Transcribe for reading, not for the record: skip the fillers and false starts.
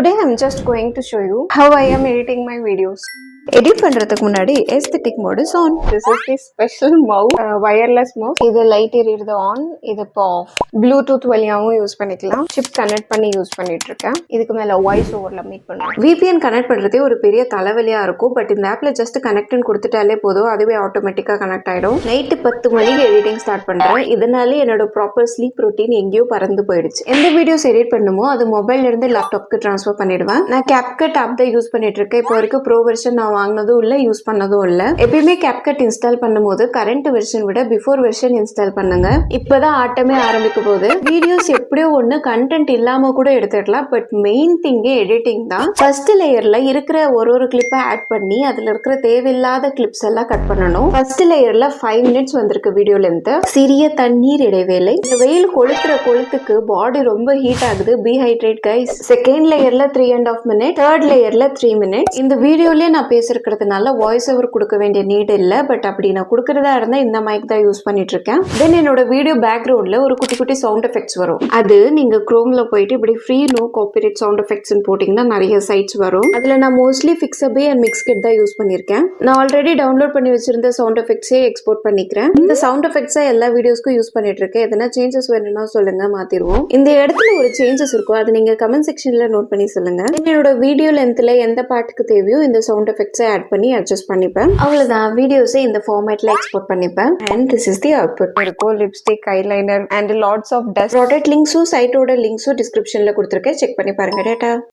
Today I'm just going to show you how I am editing my videos. Edit பண்றதுக்கு முன்னாடி aesthetic mode is on. This is the special mouse, wireless mouse. இது light எரியுறது on, இது இப்போ of. Bluetooth வழியாவும் use பண்ணிக்கலாம். Chip connect பண்ணி use பண்ணிட்டு இருக்கேன். இதுக்கு மேல வாய்ஸ் ஓவர்ல மீட் பண்ணுவேன். VPN கனெக்ட் பண்றதே ஒரு பெரிய தலைவலியா இருக்கும். பட் இந்த ஆப்ல ஜஸ்ட் கனெக்ட்னு கொடுத்துட்டாலே போதும், அதுவே ஆட்டோமேட்டிக்கா கனெக்ட் ஆயிடும். நைட்டு 10 மணிக்கு எடிட்டிங் ஸ்டார்ட் பண்றேன். இதனால என்னோட ப்ராப்பர் ஸ்லீப் ரொட்டீன் எங்கேயோ பறந்து போயிடுச்சு. எந்த வீடியோஸ் எடிட் பண்ணுமோ அது மொபைல்ல இருந்து லேப்டாப்க்கு ட்ரான்ஸ்ஃபர் பண்ணிடுவேன். நான் CapCut ஆப் தான் யூஸ் பண்ணிட்டு இருக்கேன். இப்போ வரைக்கும் ப்ரோ வெர்ஷன் நான் வாங்கினதும் இல்ல, யூஸ் பண்ணதும் இல்ல. எப்பயுமே CapCut இன்ஸ்டால் பண்ணும்போது கரண்ட் வெர்ஷன் விட பிஃபோர் வெர்ஷன் இன்ஸ்டால் பண்ணுங்க. இப்பதான் ஆட்டமே ஆரம்பிக்க போகுது. வீடியோஸ் எப்படியோ ஒண்ணு கண்டென்ட் இல்லாம கூட எடுத்துடலாம். பட் மெயின் திங்கே எடிட்டிங் தான். ஃபர்ஸ்ட் லேயர்ல இருக்கிற ஒரு கிளிப்பை ஆட் பண்ணி அதுல இருக்கிற தேவையில்லாத கிளிப்ஸ் எல்லாம் கட் பண்ணணும். ஃபர்ஸ்ட் லேயர்ல 5 மினிட்ஸ் வந்திருக்கு வீடியோ லென்த். சிறிய தண்ணீர் இடைவேளை. இந்த வெயில் கொளுத்துற கொளுத்துக்கு பாடி ரொம்ப ஹீட் ஆகுது. Be hydrate guys. செகண்ட் லேயர்ல 3.5 மினிட், தேர்ட் லேயர்ல 3 மினிட்ஸ். இந்த வீடியோலயே நான் பேசிருக்கிறதுனால வாய்ஸ் ஓவர் கொடுக்க வேண்டிய நீட் இல்ல. பட் அப்படி நான் கொடுக்கறதா இருந்தா இந்த மைக் தான் யூஸ் பண்ணிட்டு இருக்கேன். தென் என்னோட வீடியோ பேக்ரவுண்ட்ல ஒரு குட்டி குட்டி சவுண்ட் எஃபெக்ட்ஸ் வரும். அது நீங்க குரோம்ல போயிட்டு இப்படி free no copyright sound effects போட்டீங்கன்னா நிறைய சைட்ஸ் வரும். அதுல நான் மோஸ்ட்லி Fixabay அண்ட் Mixkit தான் யூஸ் பண்ணிருக்கேன். நான் ஆல்ரெடி டவுன்லோட் பண்ணி வச்சிருந்த சவுண்ட் எஃபெக்ட்ஸே எக்ஸ்போர்ட் பண்ணிக்கிறேன். இந்த சவுண்ட் எஃபெக்ட்ஸை எல்லா வீடியோஸ்க்கும் யூஸ் பண்ணிட்டு இருக்கேன். எதனா சேஞ்சஸ் வேணும்னா சொல்லுங்க, மாத்திடுவோம். இந்த இடத்துல ஒரு சேஞ்சஸ் இருக்கும், அது நீங்க கமெண்ட் செக்ஷன்ல நோட் பண்ணி சொல்லுங்க. என்னோட வீடியோ லென்த்ல எந்த பாட்டுக்கு தேவையோ இந்த சவுண்ட் எஃபெக்ட்ஸை ஆட் பண்ணி அட்ஜஸ்ட் பண்ணிப்பேன். அவ்வளவுதான், வீடியோஸை இந்த ஃபார்மேட்ல எக்ஸ்போர்ட் பண்ணிப்பேன். And this is the output. இருக்கும் lipstick, eyeliner and lots of dust. Product லிங்க்ஸும் சைட்டோட லிங்க்ஸும் டிஸ்கிரிப்ஷன்ல கொடுத்துருக்கேன், செக் பண்ணி பாருங்க. டேட்டா.